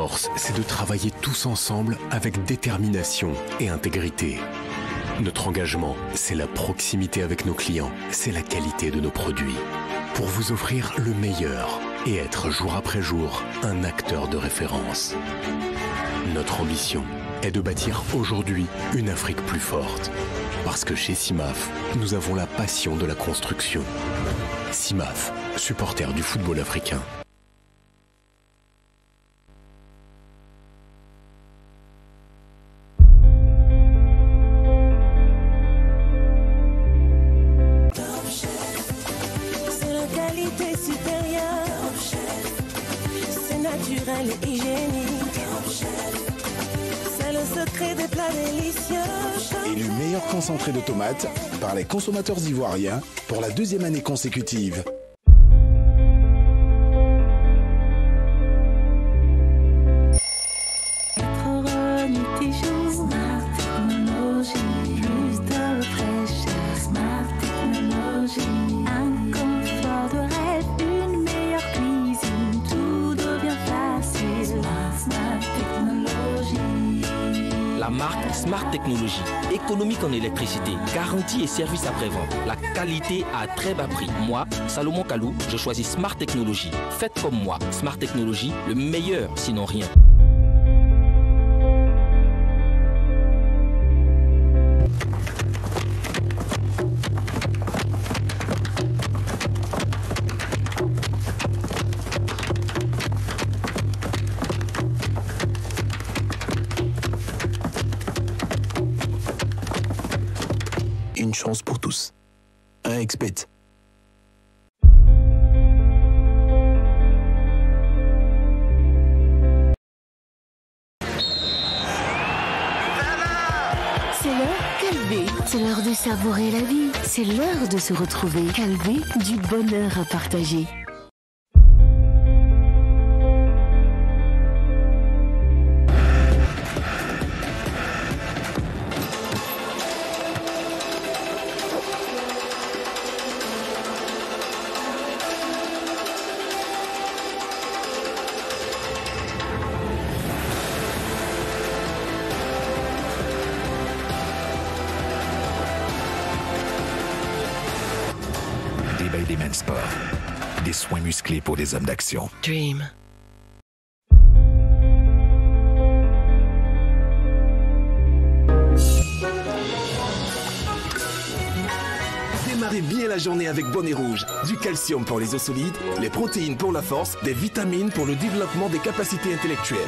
force, c'est de travailler tous ensemble avec détermination et intégrité. Notre engagement, c'est la proximité avec nos clients, c'est la qualité de nos produits. Pour vous offrir le meilleur et être jour après jour un acteur de référence. Notre ambition est de bâtir aujourd'hui une Afrique plus forte. Parce que chez CIMAF, nous avons la passion de la construction. CIMAF, supporter du football africain. C'est la qualité supérieure. C'est naturel et hygiénique. C'est le secret des plats délicieux. Élu meilleur concentré de tomates par les consommateurs ivoiriens pour la 2e année consécutive. La marque Smart Technologies, économique en électricité, garantie et service après-vente. La qualité à très bas prix. Moi, Salomon Kalou, je choisis Smart Technologies. Faites comme moi. Smart Technologies, le meilleur, sinon rien. Une chance pour tous. Un expert. C'est l'heure Calvé. C'est l'heure de savourer la vie. C'est l'heure de se retrouver. Calvé, du bonheur à partager. Des Men Sport. Des soins musclés pour des hommes d'action. Dream. Démarrez bien la journée avec Bonnet Rouge. Du calcium pour les os solides, les protéines pour la force, des vitamines pour le développement des capacités intellectuelles.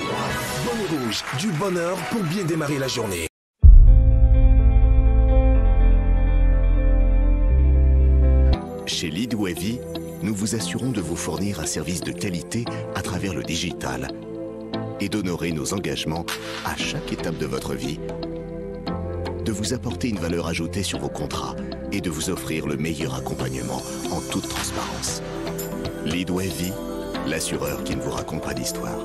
Bonnet Rouge, du bonheur pour bien démarrer la journée. Chez Leadwavy, nous vous assurons de vous fournir un service de qualité à travers le digital et d'honorer nos engagements à chaque étape de votre vie, de vous apporter une valeur ajoutée sur vos contrats et de vous offrir le meilleur accompagnement en toute transparence. Leadwavy, l'assureur qui ne vous raconte pas d'histoire.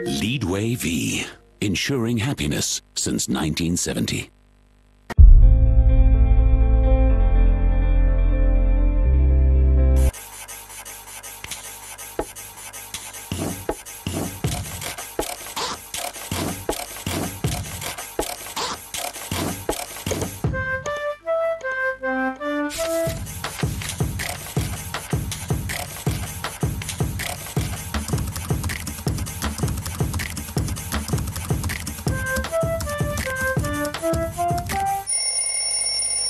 Leadwavy, ensuring happiness since 1970.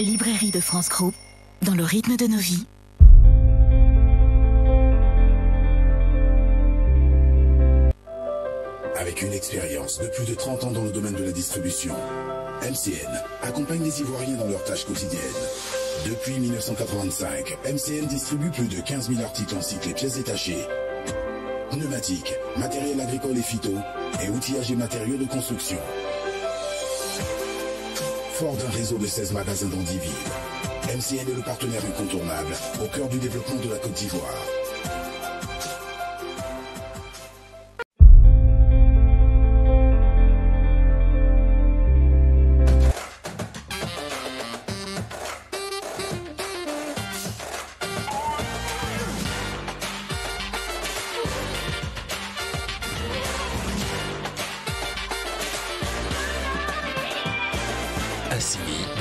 Librairie de France Group, dans le rythme de nos vies. Avec une expérience de plus de 30 ans dans le domaine de la distribution, MCN accompagne les Ivoiriens dans leurs tâches quotidiennes. Depuis 1985, MCN distribue plus de 15 000 articles ainsi que les pièces détachées, pneumatiques, matériel agricole et phyto, et outillage et matériaux de construction. Fort d'un réseau de 16 magasins dans 10 villes, MCN est le partenaire incontournable au cœur du développement de la Côte d'Ivoire.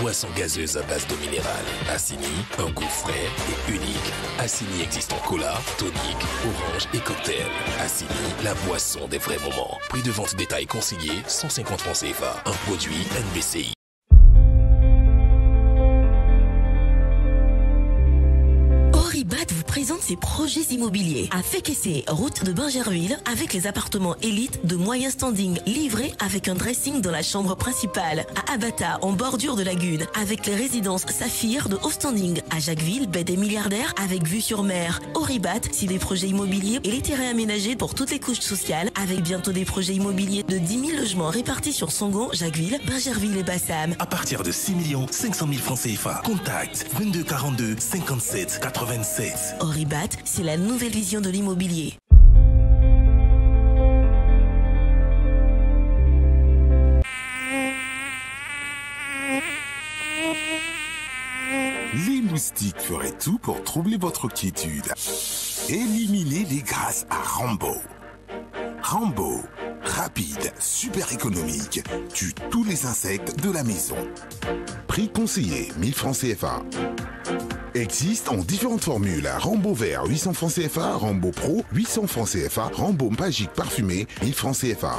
boisson gazeuse à base d'eau minérale. Assini, un goût frais et unique. Assini existe en cola, tonic, orange et cocktail. Assini, la boisson des vrais moments. Prix de vente détail conseillé, 150 francs CFA. Un produit NBCI. Oribat vous présente ses projets immobiliers à Fékessé, route de Bingerville, avec les appartements élites de moyen standing livrés avec un dressing dans la chambre principale. À Abata, en bordure de lagune, avec les résidences Saphir de haut standing. À Jacquesville, baie des milliardaires avec vue sur mer. Oribat, si des projets immobiliers et les terrains aménagés pour toutes les couches sociales, avec bientôt des projets immobiliers de 10 000 logements répartis sur Songon, Jacquesville, Bingerville et Bassam. À partir de 6 500 000 francs CFA. Contact 22 42 57 87. Oribat, c'est la nouvelle vision de l'immobilier. Les moustiques feraient tout pour troubler votre quiétude. Éliminez-les grâce à Rambo. Rambo, rapide, super économique, tue tous les insectes de la maison. Prix conseillé, 1000 francs CFA. Existe en différentes formules. Rambo vert, 800 francs CFA. Rambo Pro, 800 francs CFA. Rambo magique parfumé, 1000 francs CFA.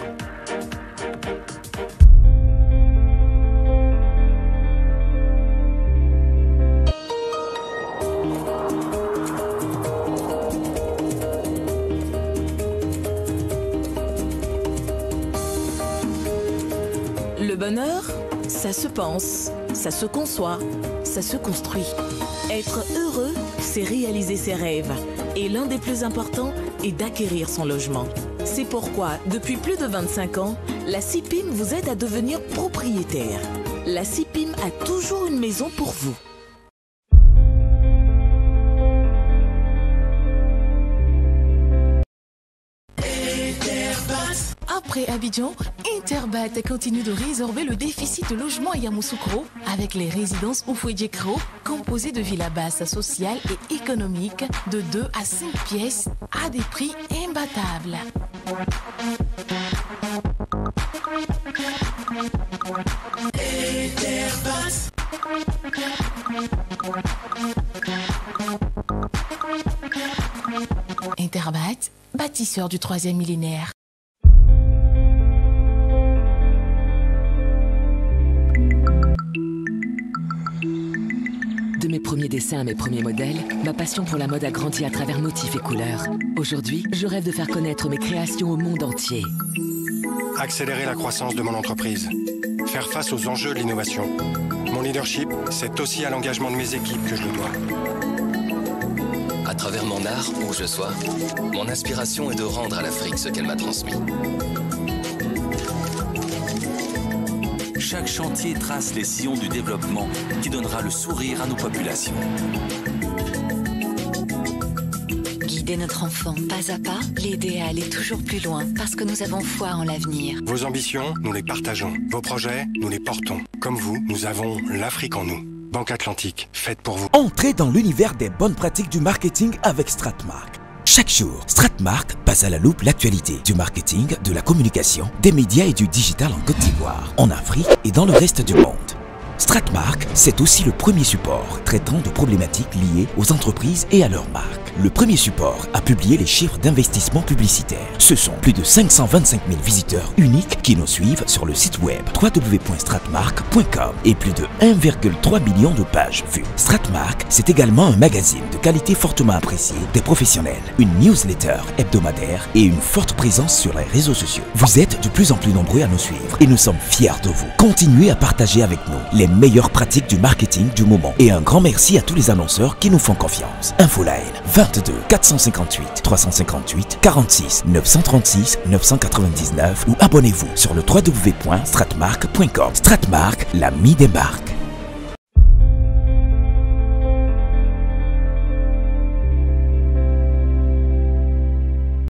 Le bonheur, ça se pense, ça se conçoit, ça se construit. Être heureux, c'est réaliser ses rêves. Et l'un des plus importants est d'acquérir son logement. C'est pourquoi, depuis plus de 25 ans, la CIPIM vous aide à devenir propriétaire. La CIPIM a toujours une maison pour vous. Après Abidjan, Interbat continue de résorber le déficit de logement à Yamoussoukro avec les résidences Oufouedjekro, composées de villas basses sociales et économiques de 2 à 5 pièces à des prix imbattables. Interbat, bâtisseur du 3e millénaire. De mes premiers dessins à mes premiers modèles, ma passion pour la mode a grandi à travers motifs et couleurs. Aujourd'hui, je rêve de faire connaître mes créations au monde entier. Accélérer la croissance de mon entreprise. Faire face aux enjeux de l'innovation. Mon leadership, c'est aussi à l'engagement de mes équipes que je le dois. À travers mon art, où je sois, mon inspiration est de rendre à l'Afrique ce qu'elle m'a transmis. Chaque chantier trace les sillons du développement qui donnera le sourire à nos populations. Guider notre enfant pas à pas, l'aider à aller toujours plus loin parce que nous avons foi en l'avenir. Vos ambitions, nous les partageons. Vos projets, nous les portons. Comme vous, nous avons l'Afrique en nous. Banque Atlantique, faite pour vous. Entrez dans l'univers des bonnes pratiques du marketing avec Stratmark. Chaque jour, Stratmark passe à la loupe l'actualité du marketing, de la communication, des médias et du digital en Côte d'Ivoire, en Afrique et dans le reste du monde. Stratmark, c'est aussi le premier support traitant de problématiques liées aux entreprises et à leurs marques. Le premier support a publié les chiffres d'investissement publicitaire. Ce sont plus de 525 000 visiteurs uniques qui nous suivent sur le site web www.stratmark.com et plus de 1,3 million de pages vues. Stratmark, c'est également un magazine de qualité fortement apprécié des professionnels, une newsletter hebdomadaire et une forte présence sur les réseaux sociaux. Vous êtes de plus en plus nombreux à nous suivre et nous sommes fiers de vous. Continuez à partager avec nous les meilleures pratiques du marketing du moment. Et un grand merci à tous les annonceurs qui nous font confiance. Infoline 22 458 358 46 936 999 ou abonnez-vous sur le www.stratmark.com. Stratmark, l'ami des marques.